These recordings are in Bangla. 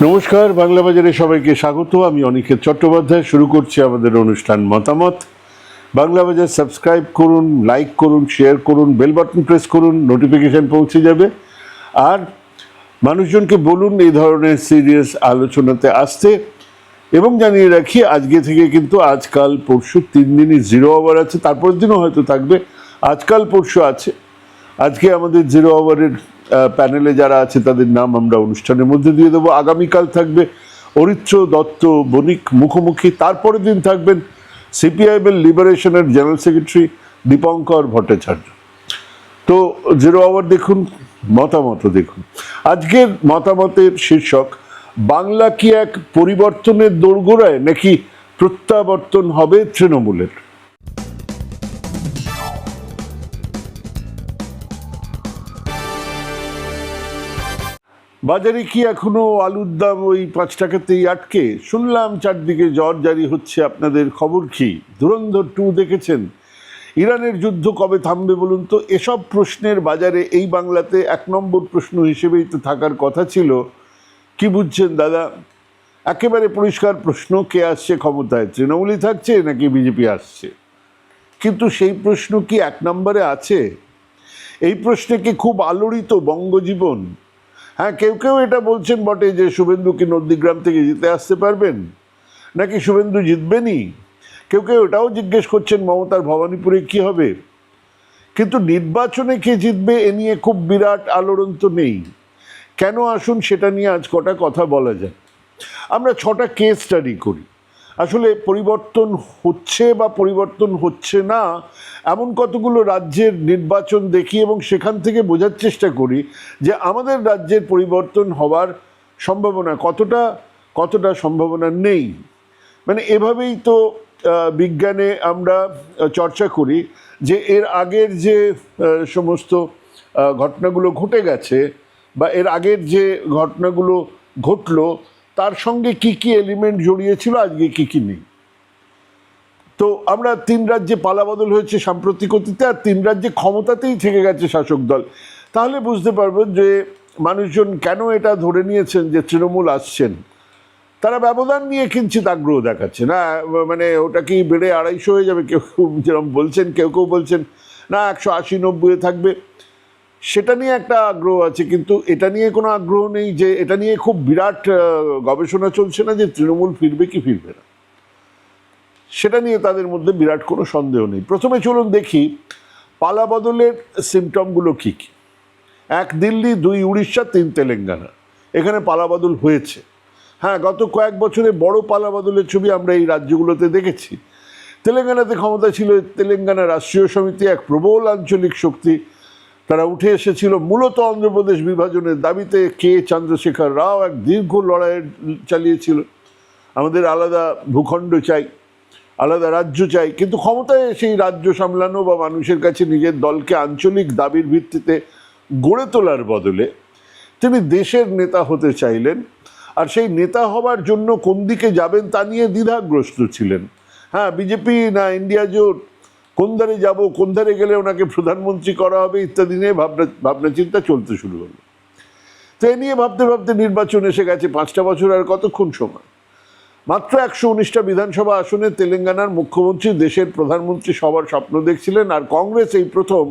নমস্কার, বাংলা বাজারে সবাইকে স্বাগত। আমি অনিকেত চট্টোপাধ্যায়। শুরু করছি আমাদের অনুষ্ঠান মতামত। বাংলা বাজার সাবস্ক্রাইব করুন, লাইক করুন, শেয়ার করুন, বেল বাটন প্রেস করুন, নোটিফিকেশন পৌঁছে যাবে। আর মানুষজনকে বলুন এই ধরনের সিরিয়াস আলোচনাতে আসতে। এবং জানিয়ে রাখি, আজকে থেকে কিন্তু আজকাল পরশু 3 দিনই জিরো আওয়ার আছে, তারপরের দিনও হয়তো থাকবে। আজকাল পরশু আছে। আজকে আমাদের জিরো আওয়ারের প্যানেলে যারা আছে তাদের নাম আমরা অনুষ্ঠানের মধ্যে দিয়ে দেবো। আগামীকাল থাকবে অরিত্র দত্ত বণিক মুখোমুখি। তারপরের দিন থাকবেন সিপিআইএম লিবারেশনের জেনারেল সেক্রেটারি দীপঙ্কর ভট্টাচার্য। তো জিরো আওয়ার দেখুন, মতামত দেখুন। আজকের মতামতের শীর্ষক, বাংলা কি এক পরিবর্তনের দোরগোড়ায় নাকি প্রত্যাবর্তন হবে তৃণমূলের? বাজারে কি এখনো আলুর দাম ওই 5 টাকাতেই আটকে? শুনলাম চারদিকে জ্বর জারি হচ্ছে। আপনাদের খবর কি? ধুরন্ধর 2 দেখেছেন? ইরানের যুদ্ধ কবে থামবে বলুন তো? এসব প্রশ্নের বাজারে এই বাংলাতে 1 নম্বর প্রশ্ন হিসেবেই তো থাকার কথা ছিল। কি বুঝছেন দাদা? একেবারে পরিষ্কার প্রশ্ন, কে আসছে ক্ষমতায়? তৃণমূলই থাকছে নাকি বিজেপি আসছে? কিন্তু সেই প্রশ্ন কি 1 নম্বরে আছে? এই প্রশ্নে কি খুব আলোড়িত বঙ্গজীবন? হ্যাঁ, কেউ কেউ এটা বলছেন বটে যে শুভেন্দু কি নন্দীগ্রাম থেকে জিতে আসতে পারবেন, নাকি শুভেন্দু জিতবেনই। কেউ কেউ এটাও জিজ্ঞেস করছেন মমতার ভবানীপুরে কি হবে। কিন্তু নির্বাচনে কে জিতবে এ নিয়ে খুব বিরাট আলোড়ন তো নেই। কেন, আসুন সেটা নিয়ে আজ কটা কথা বলা যায়। আমরা 6টা কেস স্টাডি করি। আসলে পরিবর্তন হচ্ছে বা পরিবর্তন হচ্ছে না এমন কতগুলো রাজ্যের নির্বাচন দেখি এবং সেখান থেকে বোঝার চেষ্টা করি যে আমাদের রাজ্যের পরিবর্তন হওয়ার সম্ভাবনা কতটা সম্ভাবনা নেই। মানে এভাবেই তো বিজ্ঞানে আমরা চর্চা করি যে এর আগের যে সমস্ত ঘটনাগুলো ঘটে গেছে বা এর আগের যে ঘটনাগুলো ঘটলো তার সঙ্গে কি কি এলিমেন্ট জড়িয়েছিল, আজকে কি কি নেই। তো আমরা 3 রাজ্যে পালাবদল হয়েছে সাম্প্রতিক অতীতে, আর 3 রাজ্যে ক্ষমতাতেই থেকে গেছে শাসক দল। তাহলে বুঝতে পারবেন যে মানুষজন কেন এটা ধরে নিয়েছেন যে তৃণমূল আসছেন। তারা ব্যবধান নিয়ে কিঞ্চিত আগ্রহ দেখাচ্ছে না, মানে ওটা কি বেড়ে 250 হয়ে যাবে কেউ যেরকম বলছেন, কেউ কেউ বলছেন না 180-90 থাকবে। সেটা নিয়ে একটা আগ্রহ আছে, কিন্তু এটা নিয়ে কোনো আগ্রহ নেই যে এটা নিয়ে খুব বিরাট গবেষণা চলছে না যে তৃণমূল ফিরবে কি ফিরবে না। সেটা নিয়ে তাদের মধ্যে বিরাট কোনো সন্দেহ নেই। প্রথমে চলুন দেখি পালাবদলের সিমটমগুলো কী কী। 1 দিল্লি, 2 উড়িষ্যা, 3 তেলেঙ্গানা। এখানে পালাবদল হয়েছে। হ্যাঁ, গত কয়েক বছরে বড় পালাবদলের ছবি আমরা এই রাজ্যগুলোতে দেখেছি। তেলেঙ্গানাতে ক্ষমতা ছিল তেলেঙ্গানা রাষ্ট্রীয় সমিতি, এক প্রবল আঞ্চলিক শক্তি। তারা উঠে এসেছিল মূলত অন্ধ্রপ্রদেশ বিভাজনের দাবিতে। কে চন্দ্রশেখর রাও এক দীর্ঘ লড়াই চালিয়েছিল, আমাদের আলাদা ভূখণ্ড চাই, আলাদা রাজ্য চাই। কিন্তু ক্ষমতায় সেই রাজ্য সামলানো বা মানুষের কাছে নিজের দলকে আঞ্চলিক দাবির ভিত্তিতে গড়ে তোলার বদলে তিনি দেশের নেতা হতে চাইলেন। আর সেই নেতা হবার জন্য কোন দিকে যাবেন তা নিয়ে দ্বিধাগ্রস্ত ছিলেন। হ্যাঁ, বিজেপি না ইন্ডিয়া জোট, কোন ধারে যাব, কোন ধারে গেলে ওনাকে প্রধানমন্ত্রী করা হবে ইত্যাদি নিয়ে ভাবনা চিন্তা চলতে শুরু হলো। তো এ নিয়ে ভাবতে ভাবতে নির্বাচন এসে গেছে। 5টা বছর আর কতক্ষণ সময়। মাত্র 119টা বিধানসভা আসনে তেলেঙ্গানার মুখ্যমন্ত্রী দেশের প্রধানমন্ত্রী সবার স্বপ্ন দেখছিলেন। আর কংগ্রেস এই প্রথম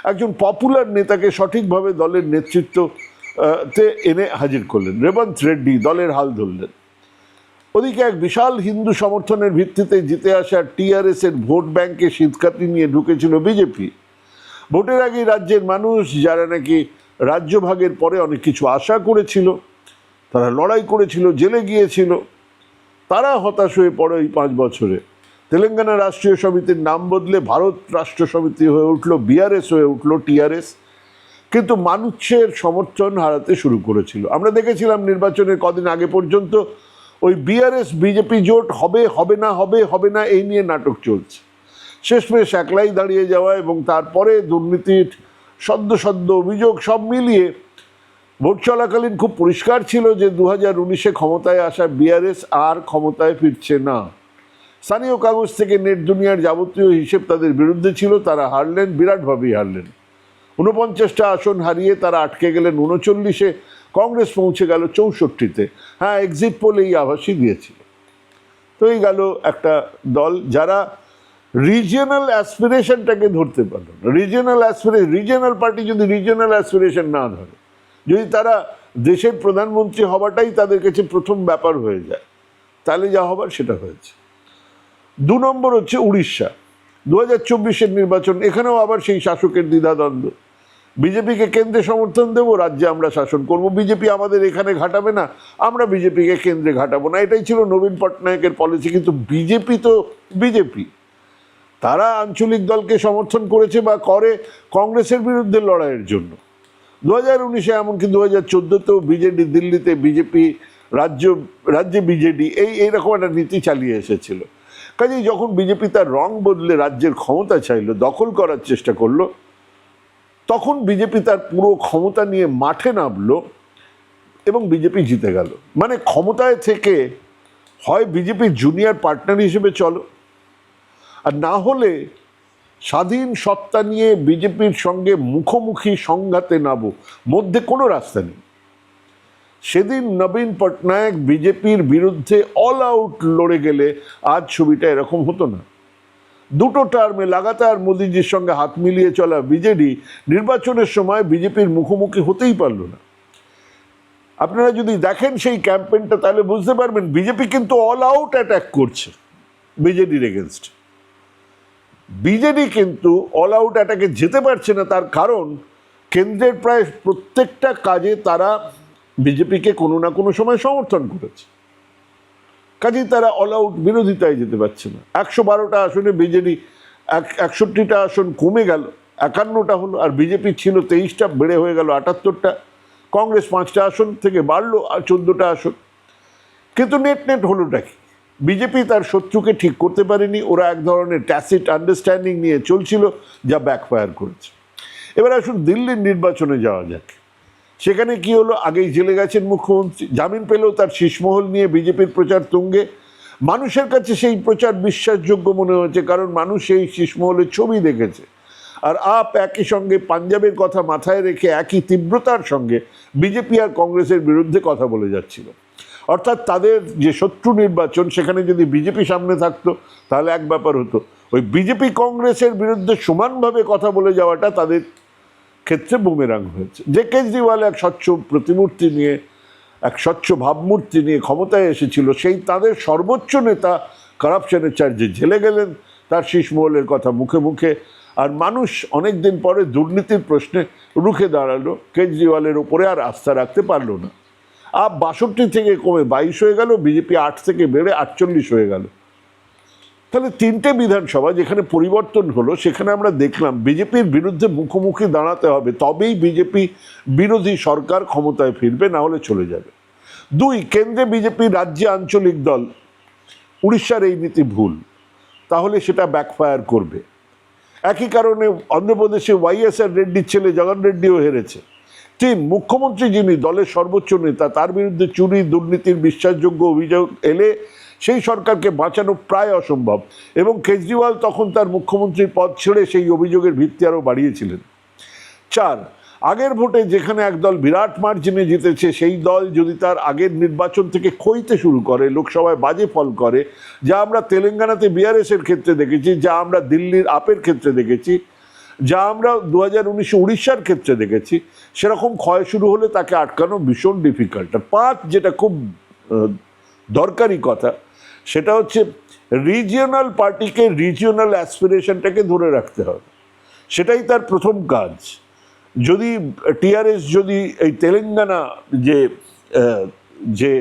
একজন পপুলার নেতাকে সঠিকভাবে দলের নেতৃত্বতে এনে হাজির করলেন। রেবন্ত রেড্ডি দলের হাল ধরলেন। ওদিকে এক বিশাল হিন্দু সমর্থনের ভিত্তিতে জিতে আসা টিআরএস এর ভোট ব্যাংকে শীতকাটি নিয়ে ঢুকেছিল বিজেপি। ভোটের আগে রাজ্যের মানুষ, যারা নাকি রাজ্য ভাগের পরে অনেক কিছু আশা করেছিল, তারা লড়াই করেছিল, জেলে গিয়েছিল, তারা হতাশ হয়ে পড়ে এই 5 বছরে। তেলেঙ্গানা রাষ্ট্রীয় সমিতির নাম বদলে ভারত রাষ্ট্র সমিতি হয়ে উঠলো, বিআরএস হয়ে উঠলো টিআরএস। কিন্তু মানুষের সমর্থন হারাতে শুরু করেছিল। আমরা দেখেছিলাম নির্বাচনের কদিন আগে পর্যন্ত ওই বিআরএস বিজেপি জোট হবে হবে না, হবে হবে না এই নিয়ে নাটক চলছে। শেষমেশ একলাই দাঁড়িয়ে যাওয়া এবং তারপরে দুর্নীতির সদ্য অভিযোগ সব মিলিয়ে ভোট চলাকালীন খুব পরিষ্কার ছিল যে 2019-এ ক্ষমতায় আসা বিআরএস আর ক্ষমতায় ফিরছে না। স্থানীয় কাগজ থেকে নেট দুনিয়ার যাবতীয় হিসেব তাদের বিরুদ্ধে ছিল। তারা হারলেন, বিরাটভাবেই হারলেন। 49টা আসন হারিয়ে তারা আটকে গেলেন 39-এ। কংগ্রেস পৌঁছে গেল 64-তে। হ্যাঁ, এক্সিট পোল এই আভাসই দিয়েছিল। তো এই গেল একটা দল যারা রিজিয়নাল অ্যাসপিরেশনটাকে ধরতে পারল না। রিজিয়নাল পার্টি যদি রিজিয়নাল অ্যাসপিরেশন না ধরে, যদি তারা দেশের প্রধানমন্ত্রী হওয়াটাই তাদের কাছে প্রথম ব্যাপার হয়ে যায়, তাহলে যা হবার সেটা হয়েছে। 2 নম্বর হচ্ছে উড়িষ্যা 2024-এর নির্বাচন। এখানেও আবার সেই শাসকের দ্বিধাদ্বন্দ্ব। বিজেপিকে কেন্দ্রে সমর্থন দেবো, রাজ্যে আমরা শাসন করব। বিজেপি আমাদের এখানে ঘাটাবে না, আমরা বিজেপিকে কেন্দ্রে ঘাটাবো না। এটাই ছিল নবীন পটনায়কের পলিসি। কিন্তু বিজেপি তো বিজেপি, তারা আঞ্চলিক দলকে সমর্থন করেছে বা করে কংগ্রেসের বিরুদ্ধে লড়াইয়ের জন্য। 2019-এ এমনকি 2014-তেও বিজেডি দিল্লিতে, বিজেপি রাজ্যে বিজেডি এইরকম একটা নীতি চালিয়ে এসেছিল। কাজেই যখন বিজেপি তার রং বদলে রাজ্যের ক্ষমতা চাইলো, দখল করার চেষ্টা করলো, তখন বিজেপি তার পুরো ক্ষমতা নিয়ে মাঠে নামলো এবং বিজেপি জিতে গেল। মানে ক্ষমতায় থেকে হয় বিজেপির জুনিয়র পার্টনার হিসেবে চলো, আর না হলে স্বাধীন সত্তা নিয়ে বিজেপির সঙ্গে মুখোমুখি সংঘাতে নামো, মধ্যে কোনো রাস্তা নেই। সেদিন নবীন পটনায়ক বিজেপির বিরুদ্ধে অল আউট লড়ে গেলে আজ ছবিটা এরকম হতো না। 2 টার্মে লাগাতার মোদিজির সঙ্গে হাত মিলিয়ে চলা বিজেডি নির্বাচনের সময় বিজেপির মুখোমুখি হতেই পারল না। আপনারা যদি দেখেন সেই ক্যাম্পেইনটা, তাহলে বুঝতে পারবেন বিজেপি কিন্তু অল আউট অ্যাটাক করছে বিজেডির এগেনস্ট। বিজেডি কিন্তু অল আউট অ্যাটাকে যেতে পারছে না, তার কারণ কেন্দ্রের প্রায় প্রত্যেকটা কাজে তারা বিজেপিকে কোনো না কোনো সময় সমর্থন করেছে। কাজেই তারা অল আউট বিরোধিতায় যেতে পারছে না। 112টা আসনে বিজেডি 61টা আসন কমে গেল, 51টা হলো। আর বিজেপি ছিল 23টা, বেড়ে হয়ে গেল 78টা। কংগ্রেস 5টা আসন থেকে বাড়লো আর 14টা আসন। কিন্তু নেট হলোটা কি? বিজেপি তার শত্রুকে ঠিক করতে পারেনি। ওরা এক ধরনের ট্যাসিট আন্ডারস্ট্যান্ডিং নিয়ে চলছিল, যা ব্যাকফায়ার করেছে। এবার আসুন দিল্লির নির্বাচনে যাওয়া যাক। সেখানে কি হলো? আগেই জেলে গেছেন মুখ্যমন্ত্রী, জামিন পেলেও তার শীষমহল নিয়ে বিজেপির প্রচার তুঙ্গে। মানুষের কাছে সেই প্রচার বিশ্বাসযোগ্য মনে হয়েছে, কারণ মানুষ সেই শীষমহলের ছবি দেখেছে। আর একই সঙ্গে পাঞ্জাবের কথা মাথায় রেখে একই তীব্রতার সঙ্গে বিজেপি আর কংগ্রেসের বিরুদ্ধে কথা বলে যাচ্ছিল। অর্থাৎ তাদের যে শত্রু নির্বাচন, সেখানে যদি বিজেপি সামনে থাকতো তাহলে এক ব্যাপার হতো, ওই বিজেপি কংগ্রেসের বিরুদ্ধে সমানভাবে কথা বলে যাওয়াটা তাদের ক্ষেত্রে বুমেরাং হয়েছে। যে কেজরিওয়াল এক স্বচ্ছ প্রতিমূর্তি নিয়ে, এক স্বচ্ছ ভাবমূর্তি নিয়ে ক্ষমতায় এসেছিল, সেই তাদের সর্বোচ্চ নেতা কারাপশনের চার্জে জেলে গেলেন, তার শীষমহলের কথা মুখে মুখে। আর মানুষ অনেক দিন পরে দুর্নীতির প্রশ্নে রুখে দাঁড়ালো, কেজরিওয়ালের ওপরে আর আস্থা রাখতে পারলো না। 62 থেকে কমে 22 হয়ে গেল, বিজেপি 8 থেকে বেড়ে 48 হয়ে গেল। তাহলে 3টে বিধানসভা যেখানে পরিবর্তন হলো, সেখানে আমরা দেখলাম বিজেপির বিরুদ্ধে মুখোমুখি দাঁড়াতে হবে, তবেই বিজেপি বিরোধী সরকার ক্ষমতায় ফিরবে, না হলে চলে যাবে। 2, কেন্দ্রে বিজেপি, রাজ্যে আঞ্চলিক দল। উড়িষ্যার এই নীতি ভুল, তাহলে সেটা ব্যাকফায়ার করবে। একই কারণে অন্ধ্রপ্রদেশে ওয়াইএসআর রেড্ডির ছেলে জগন রেড্ডিও হেরেছে। 3, মুখ্যমন্ত্রী যিনি দলের সর্বোচ্চ নেতা, তার বিরুদ্ধে চুরি দুর্নীতির বিশ্বাসযোগ্য অভিযোগ এলে সেই সরকারকে বাঁচানো প্রায় অসম্ভব, এবং কেজরিওয়াল তখন তার মুখ্যমন্ত্রীর পদ ছেড়ে সেই অভিযোগের ভিত্তি আরও বাড়িয়েছিলেন। 4, আগের ভোটে যেখানে একদল বিরাট মার্জিনে জিতেছে, সেই দল যদি তার আগের নির্বাচন থেকে ক্ষইতে শুরু করে, লোকসভায় বাজে ফল করে, যা আমরা তেলেঙ্গানাতে বিআরএসের ক্ষেত্রে দেখেছি, যা আমরা দিল্লির আপের ক্ষেত্রে দেখেছি, যা আমরা 2019 উড়িষ্যার ক্ষেত্রে দেখেছি, সেরকম ক্ষয় শুরু হলে তাকে আটকানো ভীষণ ডিফিকাল্ট। 5, যেটা খুব দরকারি কথা, সেটা হচ্ছে রিজিওনাল পার্টিকে রিজিওনাল অ্যাসপিরেশনটাকে ধরে রাখতে হবে। সেটাই তার প্রথম কাজ। যদি টিআরএস যদি এই তেলেঙ্গানা যে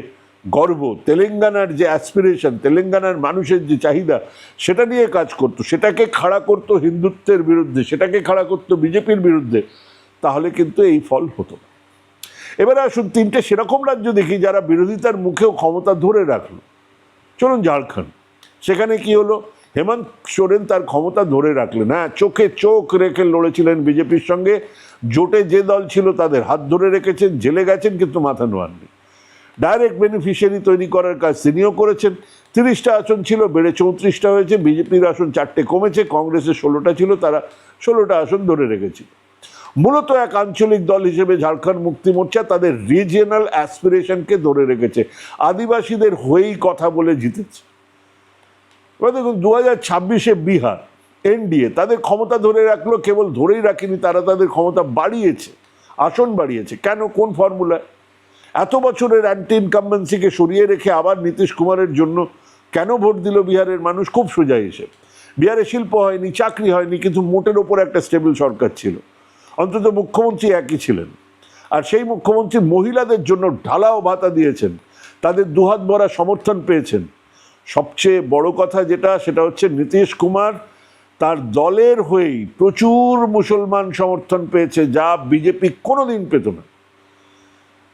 গর্ব, তেলেঙ্গানার যে অ্যাসপিরেশন, তেলেঙ্গানার মানুষের যে চাহিদা, সেটা নিয়ে কাজ করতো, সেটাকে খাড়া করতো হিন্দুত্বের বিরুদ্ধে, সেটাকে খাড়া করতো বিজেপির বিরুদ্ধে, তাহলে কিন্তু এই ফল হতো না। এবারে আসুন 3টে সেরকম রাজ্য দেখি যারা বিরোধিতার মুখেও ক্ষমতা ধরে রাখলো। চলুন ঝাড়খণ্ড। সেখানে কি হলো? হেমন্ত সোরেন তার ক্ষমতা ধরে রাখলেন। হ্যাঁ, চোখে চোখ রেখে লড়েছিলেন বিজেপির সঙ্গে। জোটে যে দল ছিল তাদের হাত ধরে রেখেছেন, জেলে গেছেন কিন্তু মাথা নোয়াননি। ডাইরেক্ট বেনিফিশিয়ারি তৈরি করার কাজ তিনিও করেছেন। 30টা আসন ছিল, বেড়ে 34টা হয়েছে। বিজেপির আসন 4টে কমেছে, কংগ্রেসের 16টা ছিল, তারা 16টা আসন ধরে রেখেছিল। মূলত এক আঞ্চলিক দল হিসেবে ঝাড়খণ্ড মুক্তি মোর্চা তাদের রিজিয়নাল অ্যাসপিরেশনকে ধরে রেখেছে, আদিবাসীদের হয়েই কথা বলে জিতেছে। এবার দেখুন 2026-এ বিহার এনডিএ তাদের ক্ষমতা ধরে রাখলো, কেবল ধরেই রাখেনি, তারা তাদের ক্ষমতা বাড়িয়েছে, আসন বাড়িয়েছে। কেন, কোন ফর্মুলায়? এত বছরের অ্যান্টি ইনকামবেন্সিকে সরিয়ে রেখে আবার নীতিশ কুমারের জন্য কেন ভোট দিল বিহারের মানুষ? খুব সোজা হিসেব, বিহারে শিল্প হয়নি, চাকরি হয়নি, কিন্তু মোটের ওপর একটা স্টেবল সরকার ছিল, অন্তত মুখ্যমন্ত্রী একই ছিলেন। আর সেই মুখ্যমন্ত্রী মহিলাদের জন্য ঢালাও ভাতা দিয়েছেন, তাদের দুহাত ভরা সমর্থন পেয়েছেন। সবচেয়ে বড় কথা যেটা, সেটা হচ্ছে নীতিশ কুমার তার দলের হয়েই প্রচুর মুসলমান সমর্থন পেয়েছে, যা বিজেপি কোনোদিন পেত না।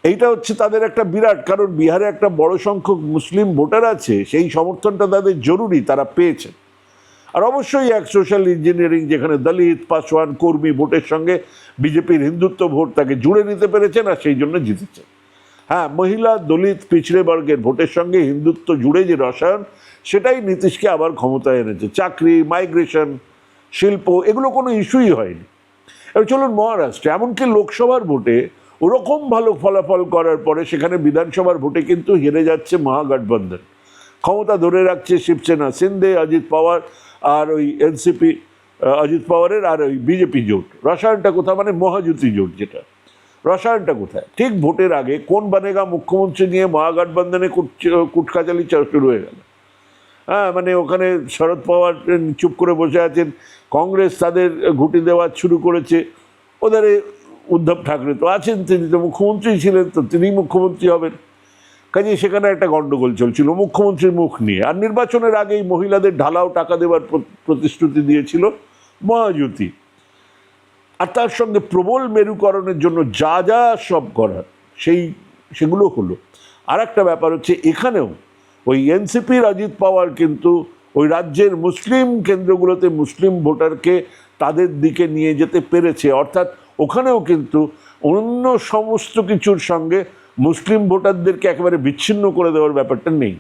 এইটা হচ্ছে তাদের একটা বিরাট, কারণ বিহারে একটা বড় সংখ্যক মুসলিম ভোটার আছে, সেই সমর্থনটা তাদের জরুরি, তারা পেয়েছে। আর অবশ্যই এক সোশ্যাল ইঞ্জিনিয়ারিং, যেখানে দলিত, পাসওয়ান, কর্মী ভোটের সঙ্গে বিজেপির হিন্দুত্ব ভোট তাকে জুড়ে নিতে পেরেছেন, আর সেই জন্য জিতেছে। হ্যাঁ, মহিলা, দলিত, পিছড়ে বর্গের ভোটের সঙ্গে হিন্দুত্ব জুড়ে যে রসায়ন, সেটাই নীতিশকে আবার ক্ষমতায় এনেছে। চাকরি, মাইগ্রেশন, শিল্প, এগুলো কোনো ইস্যুই হয়নি। এবার চলুন মহারাষ্ট্রে, এমনকি লোকসভার ভোটে ওরকম ভালো ফলাফল করার পরে সেখানে বিধানসভার ভোটে কিন্তু হেরে যাচ্ছে মহাগঠবন্ধন। ক্ষমতা ধরে রাখছে শিবসেনা, সিন্ধে, অজিত পাওয়ার আর ওই এনসিপি, অজিত পাওয়ারের আর ওই বিজেপি জোট। রসায়নটা কোথায়? মানে মহাজুতি জোট যেটা, রসায়নটা কোথায়? ঠিক ভোটের আগে কোন বানেগা মুখ্যমন্ত্রী নিয়ে মহাগঠবন্ধনে কুটকাচালি শুরু হয়ে গেল। হ্যাঁ, মানে ওখানে শরদ পাওয়ার চুপ করে বসে আছেন, কংগ্রেস তাদের ঘুঁটি দেওয়া শুরু করেছে, ওদের উদ্ধব ঠাকরে তো আছেন, তিনি তো মুখ্যমন্ত্রী ছিলেন, তো তিনিই মুখ্যমন্ত্রী হবেন। কাজে সেখানে একটা গণ্ডগোল চলছিল মুখ্যমন্ত্রীর মুখ নিয়ে। আর নির্বাচনের আগেই মহিলাদের ঢালাও টাকা দেওয়ার প্রতিশ্রুতি দিয়েছিল মহাজুতি। আর তার সঙ্গে প্রবল মেরুকরণের জন্য যা যা সব করার সেগুলো হলো। আর একটা ব্যাপার হচ্ছে, এখানেও ওই এনসিপির অজিত পাওয়ার কিন্তু ওই রাজ্যের মুসলিম কেন্দ্রগুলোতে মুসলিম ভোটারকে তাদের দিকে নিয়ে যেতে পেরেছে। অর্থাৎ ওখানেও কিন্তু অন্য সমস্ত কিছুর সঙ্গে মুসলিম ভোটারদেরকে একেবারে বিচ্ছিন্ন করে দেওয়ার ব্যাপারটা নেই।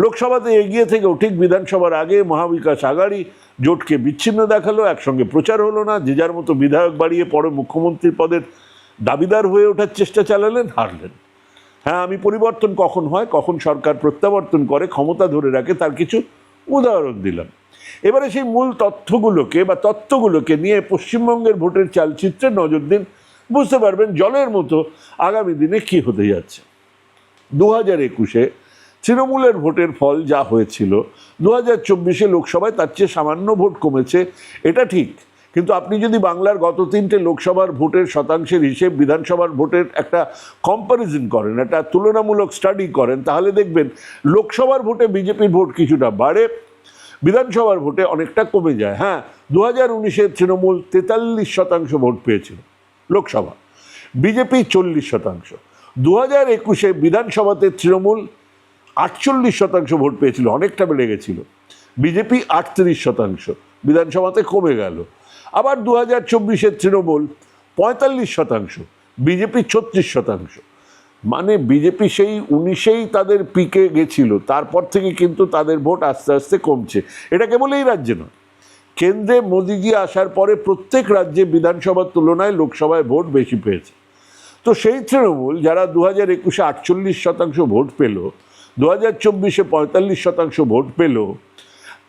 লোকসভাতে এগিয়ে থেকেও ঠিক বিধানসভার আগে মহাবিকাশ আঘাড়ি জোটকে বিচ্ছিন্ন দেখালো, একসঙ্গে প্রচার হলো না, যে যার মতো বিধায়ক বাড়িয়ে পরে মুখ্যমন্ত্রী পদের দাবিদার হয়ে ওঠার চেষ্টা চালালেন, হারলেন। হ্যাঁ, আমি পরিবর্তন কখন হয়, কখন সরকার প্রত্যাবর্তন করে, ক্ষমতা ধরে রাখে, তার কিছু উদাহরণ দিলাম। এবারে সেই মূল তত্ত্বগুলোকে নিয়ে পশ্চিমবঙ্গের ভোটের চালচিত্রে নজর দিন, বুঝতে পারবেন জলের মতো আগামী দিনে কি হতে যাচ্ছে। 2021-এ তৃণমূলের ভোটের ফল যা হয়েছিল, 2024-এ লোকসভায় তার চেয়ে সামান্য ভোট কমেছে, এটা ঠিক। কিন্তু আপনি যদি বাংলার গত 3টে লোকসভার ভোটের শতাংশের হিসেব বিধানসভার ভোটের একটা কম্প্যারিজন করেন, একটা তুলনামূলক স্টাডি করেন, তাহলে দেখবেন লোকসভার ভোটে বিজেপির ভোট কিছুটা বাড়ে, বিধানসভার ভোটে অনেকটা কমে যায়। হ্যাঁ, 2019-এ তৃণমূল 43% ভোট পেয়েছিল লোকসভা, বিজেপি 40%। 2021-এ বিধানসভাতে তৃণমূল 48% ভোট পেয়েছিল, অনেকটা বেড়ে গেছিল, বিজেপি 38%, বিধানসভাতে কমে গেল। আবার 2024-এ তৃণমূল 45%, বিজেপি 36%। মানে বিজেপি সেই 19-এই তাদের পিকে গেছিল, তারপর থেকে কিন্তু তাদের ভোট আস্তে আস্তে কমছে। এটা কেবল এই রাজ্যে নয়, কেন্দ্রে মোদিজি আসার পরে প্রত্যেক রাজ্যে বিধানসভার তুলনায় লোকসভায় ভোট বেশি পেয়েছে। তো সেই তৃণমূল যারা 2021-এ 48% ভোট পেল, 2024-এ 45% ভোট পেল,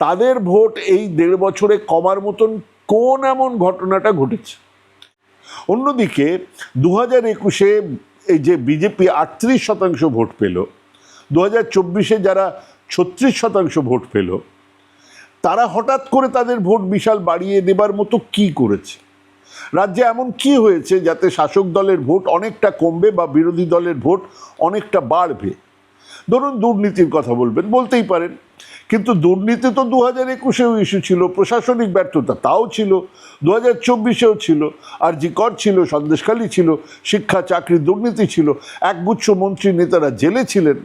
তাদের ভোট এই 1.5 বছরে কমার মতন কোন এমন ঘটনাটা ঘটেছে? অন্যদিকে 2021-এ এই যে বিজেপি 38% ভোট পেল, 2024-এ যারা 36% ভোট পেল, তারা হঠাৎ করে তাদের ভোট বিশাল বাড়িয়ে দেবার মতো কি করেছে? রাজ্যে এমন কি হয়েছে যাতে শাসক দলের ভোট অনেকটা কমবে বা বিরোধী দলের ভোট অনেকটা বাড়বে? ধরুন দুর্নীতির কথা বলতেই পারেন, কিন্তু দুর্নীতি তো 2021-এও ইস্যু ছিল, প্রশাসনিক ব্যর্থতা তাও ছিল, 2024-এও ছিল, আর জি কর ছিল, সন্দেশখালী ছিল, শিক্ষা চাকরি দুর্নীতি ছিল, একগুচ্ছ মন্ত্রী নেতারা জেলে ছিলেন।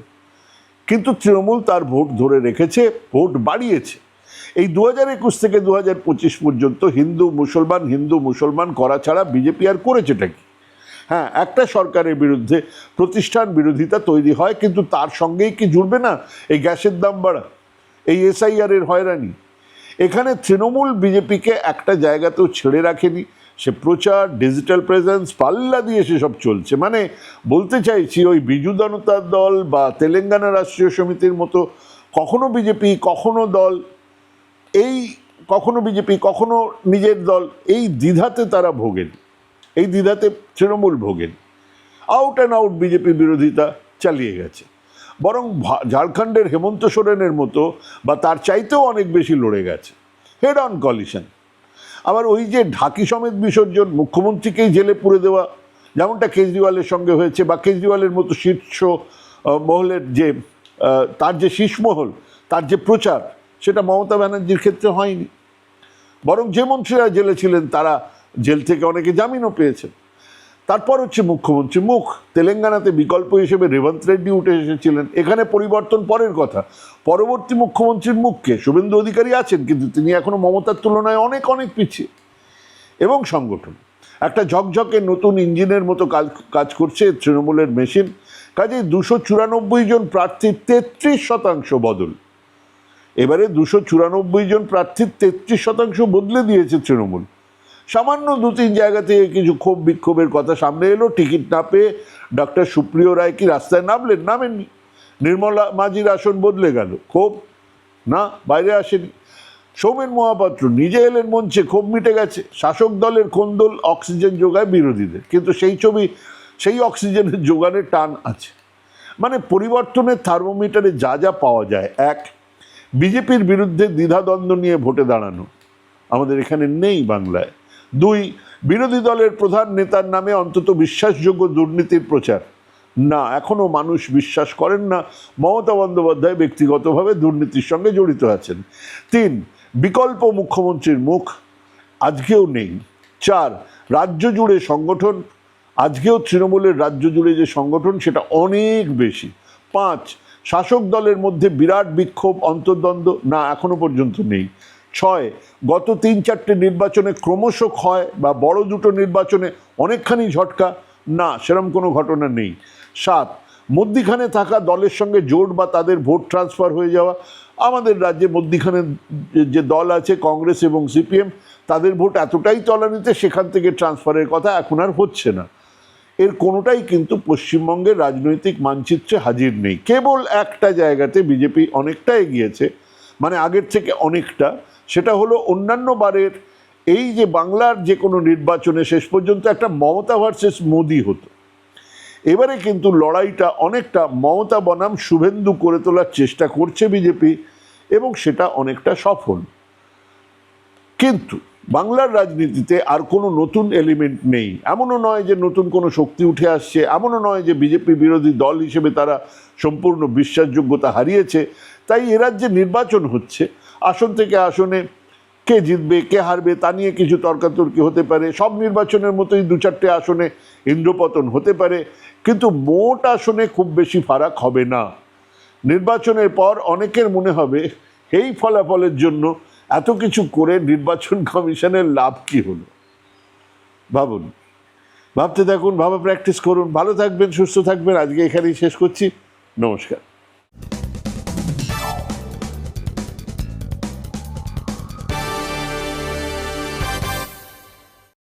কিন্তু তৃণমূল তার ভোট ধরে রেখেছে, ভোট বাড়িয়েছে। এই 2021 থেকে 2025 পর্যন্ত হিন্দু মুসলমান করা ছাড়া বিজেপি আর করেছেটা কি? হ্যাঁ, একটা সরকারের বিরুদ্ধে প্রতিষ্ঠান বিরোধিতা তৈরি হয়, কিন্তু তার সঙ্গেই কি জুড়বে না এই গ্যাসের দাম বাড়া, এই SIR-এর হয়রানি? এখানে তৃণমূল বিজেপিকে একটা জায়গাতেও ছেড়ে রাখেনি, সে প্রচার, ডিজিটাল প্রেজেন্স পাল্লা দিয়ে সেসব চলছে। মানে বলতে চাইছি ওই বিজু জনতার দল বা তেলেঙ্গানা রাষ্ট্রীয় সমিতির মতো কখনো বিজেপি কখনো দল, এই কখনো বিজেপি কখনো নিজের দল, এই দ্বিধাতে তারা ভোগেন, এই দ্বিধাতে তৃণমূল ভোগেন। আউট অ্যান্ড আউট বিজেপি বিরোধিতা চালিয়ে গেছে, বরং ঝাড়খণ্ডের হেমন্ত সোরেনের মতো বা তার চাইতেও অনেক বেশি লড়ে গেছে, হেড অন কলিশন। আবার ওই যে ঢাকি সমেত বিসর্জন, মুখ্যমন্ত্রীকেই জেলে পুরে দেওয়া, যেমনটা কেজরিওয়ালের সঙ্গে হয়েছে, বা কেজরিওয়ালের মতো শীর্ষ মহলের যে তার যে শীর্ষমহল, তার যে প্রচার, সেটা মমতা ব্যানার্জির ক্ষেত্রে হয়নি। বরং যে মন্ত্রীরা জেলে ছিলেন তারা জেল থেকে অনেকে জামিনও পেয়েছেন। তারপর হচ্ছে মুখ্যমন্ত্রী মুখ। তেলেঙ্গানাতে বিকল্প হিসেবে রেবন্ত রেড্ডি উঠে এসেছিলেন, এখানে পরিবর্তন পরের কথা। পরবর্তী মুখ্যমন্ত্রীর মুখকে শুভেন্দু অধিকারী আছেন, কিন্তু তিনি এখনো মমতার তুলনায় অনেক অনেক পিছিয়ে। এবং সংগঠন একটা ঝকঝকে নতুন ইঞ্জিনের মতো কাজ করছে তৃণমূলের মেশিন। কাজেই 294 জন প্রার্থীর 33% বদল। এবারে 294 জন প্রার্থীর 33% বদলে দিয়েছে তৃণমূল। সামান্য 2-3 জায়গা থেকে কিছু ক্ষোভ বিক্ষোভের কথা সামনে এলো। টিকিট না পেয়ে ডক্টর সুপ্রিয় রায় কি রাস্তায় নামেননি? নির্মলা মাঝির আসন বদলে গেল, ক্ষোভ না বাইরে আসেনি। সৌমেন মহাপাত্র নিজে এলেন মঞ্চে, ক্ষোভ মিটে গেছে। শাসক দলের কোন্দল অক্সিজেন যোগায় বিরোধীদের, কিন্তু সেই অক্সিজেনের যোগানের টান আছে। মানে পরিবর্তনের থার্মোমিটারে যা যা পাওয়া যায়, এক, বিজেপির বিরুদ্ধে দ্বিধাদ্বন্দ্ব নিয়ে ভোটে দাঁড়ানো আমাদের এখানে নেই বাংলায়। 2, বিরোধী দলের প্রধান নেতার নামে অন্তত বিশ্বাসযোগ্য দুর্নীতির প্রচার। না, এখনো মানুষ বিশ্বাস করেন না মমতা বন্দ্যোপাধ্যায় ব্যক্তিগতভাবে দুর্নীতির সঙ্গে জড়িত আছেন। 3, বিকল্প মুখ্যমন্ত্রীর মুখ আজকেও নেই। 4, রাজ্য জুড়ে সংগঠন, আজকেও তৃণমূলের রাজ্য জুড়ে যে সংগঠন সেটা অনেক বেশি। 5, শাসক দলের মধ্যে বিরাট বিক্ষোভ, অন্তর্দ্বন্দ্ব, না এখনো পর্যন্ত নেই। 6, গত 3-4টে নির্বাচনে ক্রমশ ক্ষয় বা বড় দুটো নির্বাচনে অনেকখানি ঝটকা, না সেরকম কোনো ঘটনা নেই। 7, মধ্যিখানে থাকা দলের সঙ্গে জোট বা তাদের ভোট ট্রান্সফার হয়ে যাওয়া। আমাদের রাজ্যে মধ্যিখানে যে দল আছে কংগ্রেস এবং সিপিএম, তাদের ভোট এতটাই তলানিতে সেখান থেকে ট্রান্সফারের কথা এখন আর হচ্ছে না। এর কোনোটাই কিন্তু পশ্চিমবঙ্গের রাজনৈতিক মানচিত্রে হাজির নেই। কেবল একটা জায়গাতে বিজেপি অনেকটা এগিয়েছে, মানে আগের থেকে অনেকটা, সেটা হলো অন্যান্য বারের এই যে বাংলার যে কোনো নির্বাচনে শেষ পর্যন্ত একটা মমতা ভার্সেস মোদি হতো। এবারে কিন্তু লড়াইটা অনেকটা মমতা বনাম শুভেন্দু করে তোলার চেষ্টা করছে বিজেপি, এবং সেটা অনেকটা সফল। কিন্তু বাংলার রাজনীতিতে আর কোনো নতুন এলিমেন্ট নেই। এমনও নয় যে নতুন কোনো শক্তি উঠে আসছে, এমনও নয় যে বিজেপি বিরোধী দল হিসেবে তারা সম্পূর্ণ বিশ্বাসযোগ্যতা হারিয়েছে। তাই এ রাজ্যে নির্বাচন হচ্ছে, আসন থেকে আসনে কে জিতবে কে হারবে তা নিয়ে কিছু তর্কাতর্কি হতে পারে। সব নির্বাচনের মতোই 2-4টে আসনে ইন্দ্রপতন হতে পারে, কিন্তু মোট আসনে খুব বেশি ফারাক হবে না। নির্বাচনের পর অনেকের মনে হবে এই ফলাফলের জন্য এত কিছু করে নির্বাচন কমিশনের লাভ কি হলো। ভাবুন, ভাবতে থাকুন, ভাবা প্র্যাকটিস করুন। ভালো থাকবেন, সুস্থ থাকবেন। আজকে এখানেই শেষ করছি। নমস্কার।